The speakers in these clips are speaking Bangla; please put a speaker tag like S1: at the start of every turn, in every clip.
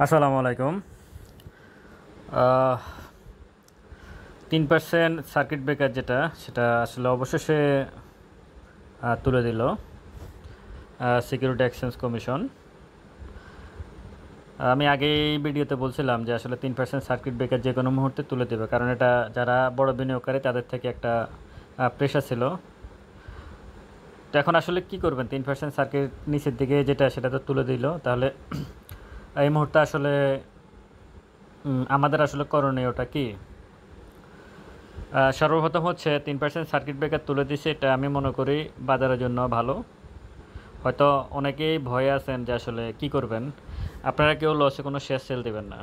S1: আসসালামু আলাইকুম। 3% সার্কিট ব্রেকার যেটা সেটা আসলে অবশেষে তুলে দিল সিকিউরিটি এক্সচেঞ্জ কমিশন। আমি আগেই ভিডিওতে বলছিলাম যে আসলে 3% সার্কিট ব্রেকার যে কোনো মুহূর্তে তুলে দেবে, কারণ এটা যারা বড় বিনিয়োগকারী তাদের থেকে একটা প্রেশার ছিল। তো এখন আসলে কি করবেন, 3% সার্কিট নিচের দিকে যেটা সেটা তো তুলে দিল, তাহলে এই মুহূর্তে আসলে আমাদের আসলে করণীয়টা কি? সর্বপ্রথম হচ্ছে 3% সার্কিট ব্রেকার তুলে দিছে, এটা আমি মনে করি বাজারের জন্য ভালো। হয়তো অনেকেই ভয়ে আছেন যে আসলে কি করবেন, আপনারা কেউ লসে কোনো শেয়ার সেল দেবেন না।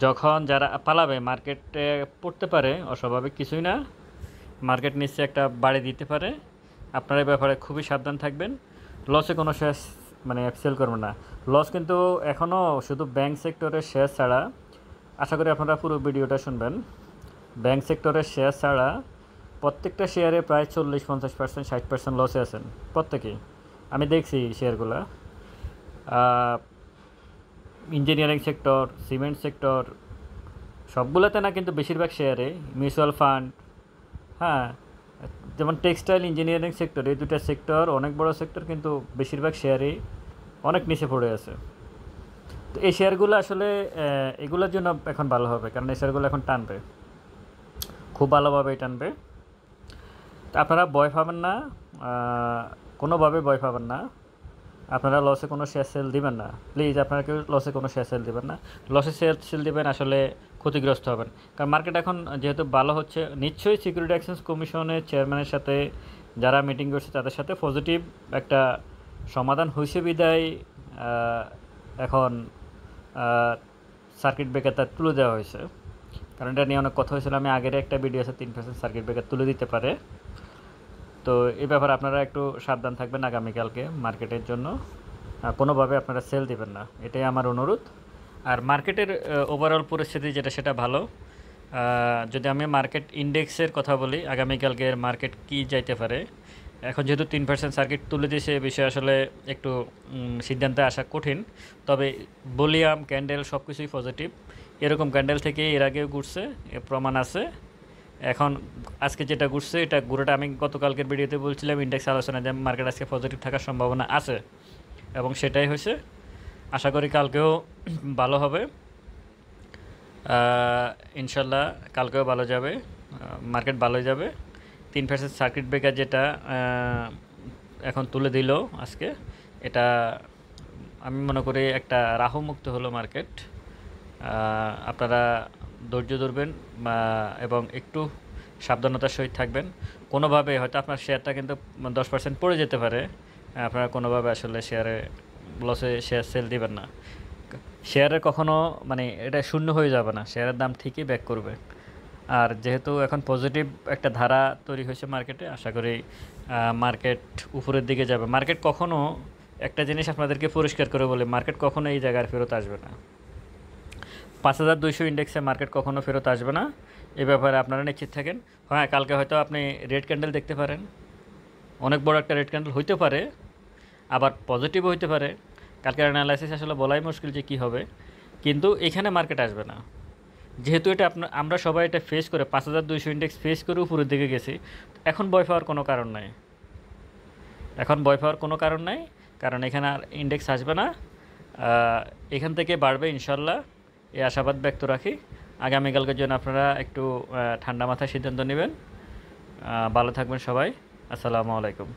S1: যখন যারা পালাবে মার্কেটে পড়তে পারে, অস্বাভাবিক কিছুই না, মার্কেট নিচে একটা বাড়ি দিতে পারে, আপনারা এই ব্যাপারে খুবই সাবধান থাকবেন। লসে কোনো শেয়ার মানে সেল করবেন না। লস কিন্তু এখনও শুধু ব্যাংক সেক্টরের শেয়ার ছাড়া, আশা করি আপনারা পুরো ভিডিওটা শুনবেন। ব্যাংক সেক্টরের শেয়ার ছাড়া প্রত্যেকটা শেয়ারে প্রায় 40-50%, 60% লসে আছেন প্রত্যেকেই। আমি দেখছি শেয়ারগুলো। ইঞ্জিনিয়ারিং সেক্টর, সিমেন্ট সেক্টর, সবগুলোতে না, কিন্তু বেশিরভাগ শেয়ারে, মিউচুয়াল ফান্ড, হ্যাঁ, যেমন টেক্সটাইল, ইঞ্জিনিয়ারিং সেক্টর, এই দুটা সেক্টর অনেক বড় সেক্টর, কিন্তু বেশিরভাগ শেয়ারেই অনেক নিচে পড়ে আছে। তো এই শেয়ারগুলো আসলে এগুলোর জন্য এখন ভালো হবে, কারণ এই শেয়ারগুলো এখন টানবে, খুব ভালোভাবেই টানবে। তা আপনারা ভয় পাবেন না, কোনোভাবে ভয় পাবেন না। আপনারা লসে কোনো শেয়ার সেল দিবেন না, প্লিজ। আপনারা কেউ লসে কোনো শেয়ার সেল দিবেন না। লসে শেয়ার সেল দিবেন আসলে ক্ষতিগ্রস্ত হবেন, কারণ মার্কেট এখন যেহেতু ভালো হচ্ছে, নিশ্চয়ই সিকিউরিটি এক্সচেঞ্জ কমিশনের চেয়ারম্যানের সাথে যারা মিটিং করছে তাদের সাথে পজিটিভ একটা সমাধান হয়েছে বিদায় এখন সার্কিট ব্রেকারটা তুলে দেওয়া হয়েছে। কারণ এটা নিয়ে অনেক কথা হয়েছিল, আমি আগের একটা ভিডিও আছে 3% সার্কিট ব্রেকার তুলে দিতে পারে। তো এই ব্যাপারে আপনারা একটু সাবধান থাকবেন আগামীকালকে মার্কেটের জন্য। কোনোভাবে আপনারা সেল দিবেন না, এটাই আমার অনুরোধ। আর মার্কেটের ওভারঅল পরিস্থিতি যেটা সেটা ভালো। যদি আমি মার্কেট ইন্ডেক্সের কথা বলি, আগামীকালকের মার্কেট কি যাইতে পারে, এখন যেহেতু 3% সার্কিট তুলে দিয়েছে, এ বিষয়ে আসলে একটু সিদ্ধান্তে আসা কঠিন। তবে ভলিউম, ক্যান্ডেল সব কিছুই পজিটিভ। এরকম ক্যান্ডেল থেকে এর আগেও ঘুরছে, এর প্রমাণ আছে। এখন আজকে যেটা ঘুরছে, এটা ঘুরেটা আমি গতকালকের ভিডিওতে বলছিলাম ইন্ডেক্স আলোচনা, যে মার্কেট আজকে পজিটিভ থাকার সম্ভাবনা আছে, এবং সেটাই হয়েছে। আশা করি কালকেও ভালো হবে, ইনশাল্লাহ কালকেও ভালো যাবে, মার্কেট ভালোই যাবে। 3% সার্কিট ব্রেকার যেটা এখন তুলে দিল আজকে, এটা আমি মনে করি একটা রাহু মুক্ত হলো মার্কেট। আপনারা ধৈর্য ধরবেন এবং একটু সাবধানতার সহিত থাকবেন। কোনোভাবে হয়তো আপনার শেয়ারটা কিন্তু 10% পড়ে যেতে পারে, আপনারা কোনোভাবে আসলে লসে শেয়ার সেল দিবেন না। শেয়ারে কখনো মানে এটা শূন্য হয়ে যাবে না, শেয়ারের দাম ঠিকই ব্যাক করবে। আর যেহেতু এখন পজিটিভ একটা ধারা তৈরি হয়েছে মার্কেটে, আশা করি মার্কেট উপরের দিকে যাবে। মার্কেট কখনো, একটা জিনিস আপনাদেরকে পরিষ্কার করে বলি, মার্কেট কখনো এই জায়গায় ফেরত আসবে না। 5200 ইন্ডেক্সে মার্কেট কখনো ফেরত আসবে না, এ ব্যাপারে আপনারা নিশ্চিত থাকেন। হ্যাঁ, কালকে হয়তো আপনি রেড ক্যান্ডেল দেখতে পারেন, অনেক বড় একটা রেড ক্যান্ডেল হইতে পারে, আবার পজিটিভও হইতে পারে। কালকের অ্যানালাইসিস আসলে বলাই মুশকিল যে কী হবে, কিন্তু এখানে মার্কেট আসবে না। যেহেতু এটা আমরা সবাই এটা ফেস করে 5200 ইন্ডেক্স ফেস করে উপরের দিকে গেছি, এখন ভয় পাওয়ার কোনো কারণ নাই। এখন ভয় পাওয়ার কোনো কারণ নাই, কারণ এখানে আর ইন্ডেক্স আসবে না, এখান থেকে বাড়বে ইনশাল্লাহ, এই আশাবাদ ব্যক্ত রাখি। আগামীকালকের জন্য আপনারা একটু ঠান্ডা মাথায় সিদ্ধান্ত নেবেন। ভালো থাকবেন সবাই। আসসালামু আলাইকুম।